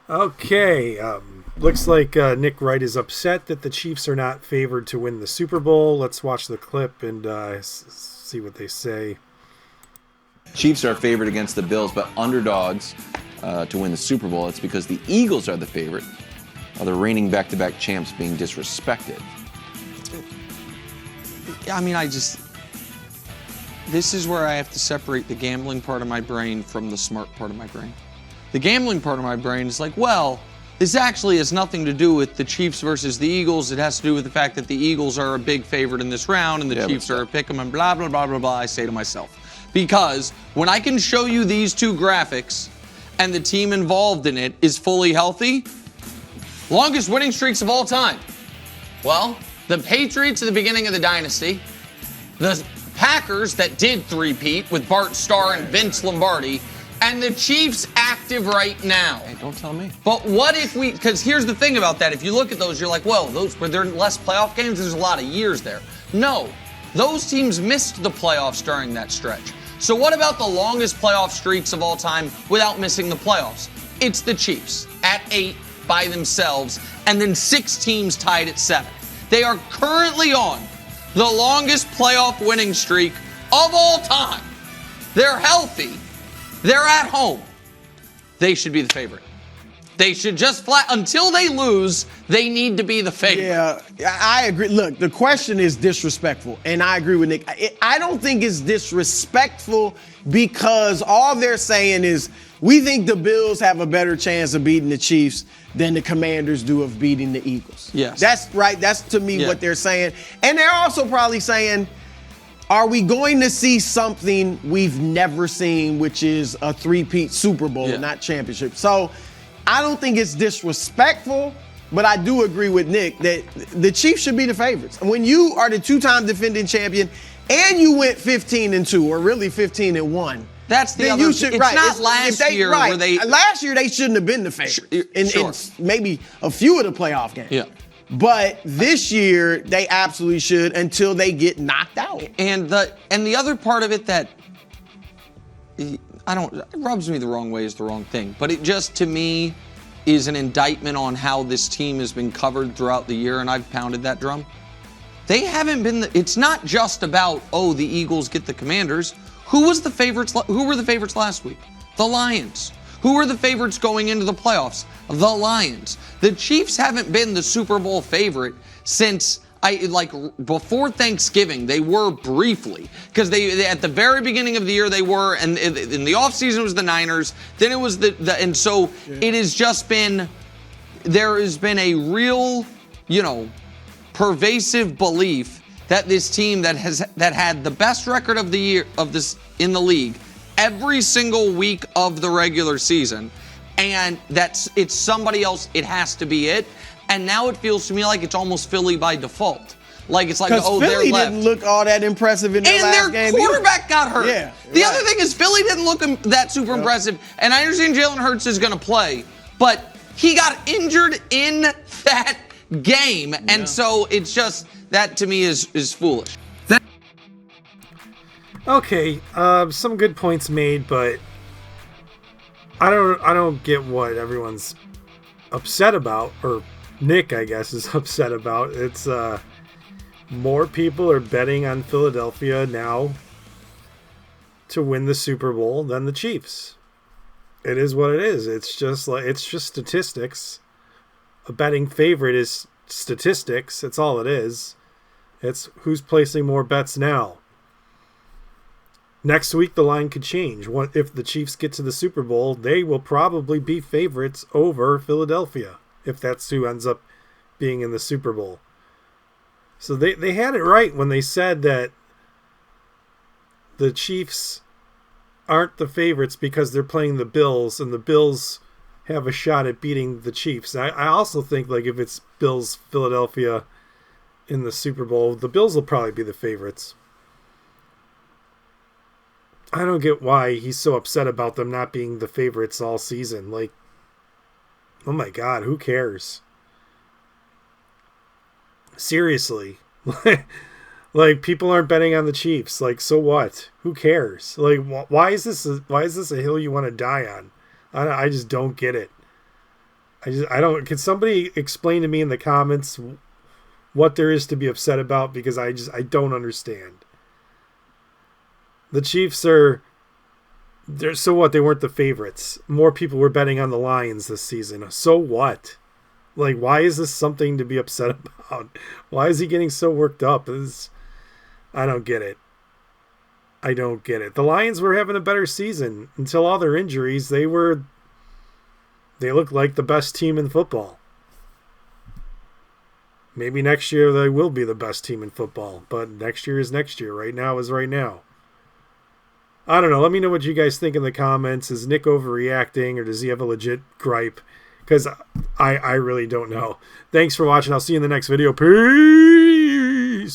Okay, looks like Nick Wright is upset that the Chiefs are not favored to win the Super Bowl. Let's watch the clip and see what they say. Chiefs are favored against the Bills, but underdogs to win the Super Bowl. It's because the Eagles are the favorite. The reigning back-to-back champs being disrespected. I mean, this is where I have to separate the gambling part of my brain from the smart part of my brain. The gambling part of my brain is like, well, this actually has nothing to do with the Chiefs versus the Eagles. It has to do with the fact that the Eagles are a big favorite in this round and the Chiefs are a pick 'em and blah, blah, blah, blah, blah, I say to myself. Because when I can show you these two graphics and the team involved in it is fully healthy, longest winning streaks of all time. Well, the Patriots at the beginning of the dynasty, the Packers that did three-peat with Bart Starr and Vince Lombardi, and the Chiefs active right now. Hey, don't tell me. But what if because here's the thing about that, if you look at those, you're like, well, those were there less playoff games, there's a lot of years there. No, those teams missed the playoffs during that stretch. So what about the longest playoff streaks of all time without missing the playoffs? It's the Chiefs at 8 by themselves, and then 6 teams tied at 7. They are currently on the longest playoff winning streak of all time. They're healthy. They're at home. They should be the favorite. They should just until they lose, they need to be the favorite. Yeah, I agree. Look, the question is disrespectful, and I agree with Nick. I don't think it's disrespectful because all they're saying is we think the Bills have a better chance of beating the Chiefs than the Commanders do of beating the Eagles. Yes. That's right. That's to me what they're saying. And they're also probably saying, are we going to see something we've never seen, which is a three-peat Super Bowl, not championship? So I don't think it's disrespectful, but I do agree with Nick that the Chiefs should be the favorites. When you are the two-time defending champion and you went 15-2, or really 15-1, that's the other. It's not last year where they. Last year they shouldn't have been the favorites in maybe a few of the playoff games. Yeah. But this year they absolutely should until they get knocked out. And the other part of it that it rubs me the wrong way is the wrong thing. But it just to me is an indictment on how this team has been covered throughout the year, and I've pounded that drum. They haven't been. It's not just about the Eagles get the Commanders. Who were the favorites last week? The Lions. Who were the favorites going into the playoffs? The Lions. The Chiefs haven't been the Super Bowl favorite since before Thanksgiving. They were briefly because they at the very beginning of the year they were, and in the offseason it was the Niners. Then it was and so it has just been. There has been a real, pervasive belief that this team that had the best record of the year in the league every single week of the regular season, and it's somebody else. It has to be it. And now it feels to me like it's almost Philly by default. Like it's like Philly they're left. didn't look all that impressive in their last game. And their quarterback got hurt. Yeah, the other thing is Philly didn't look that super impressive. And I understand Jalen Hurts is going to play, but he got injured in that game, and so it's just that to me is foolish. Okay, some good points made, but I don't get what everyone's upset about, or Nick, I guess, is upset about. It's more people are betting on Philadelphia now to win the Super Bowl than the Chiefs. It is what it is. It's just statistics. A betting favorite is statistics. That's all it is. It's who's placing more bets now. Next week, the line could change. If the Chiefs get to the Super Bowl, they will probably be favorites over Philadelphia, if that's who ends up being in the Super Bowl. So they had it right when they said that the Chiefs aren't the favorites because they're playing the Bills, and the Bills have a shot at beating the Chiefs. I also think if it's Bills Philadelphia in the Super Bowl, the Bills will probably be the favorites. I don't get why he's so upset about them not being the favorites all season. Oh my God, who cares? Seriously. People aren't betting on the Chiefs. So what? Who cares? Why is this a hill you want to die on? I just don't get it. I don't. Can somebody explain to me in the comments what there is to be upset about? Because I don't understand. The Chiefs are. So what? They weren't the favorites. More people were betting on the Lions this season. So what? Like, why is this something to be upset about? Why is he getting so worked up? I don't get it. I don't get it. The Lions were having a better season until all their injuries. They looked like the best team in football. Maybe next year they will be the best team in football, but next year is next year. Right now is right now. I don't know. Let me know what you guys think in the comments. Is Nick overreacting, or does he have a legit gripe? Because I really don't know. Thanks for watching. I'll see you in the next video. Peace.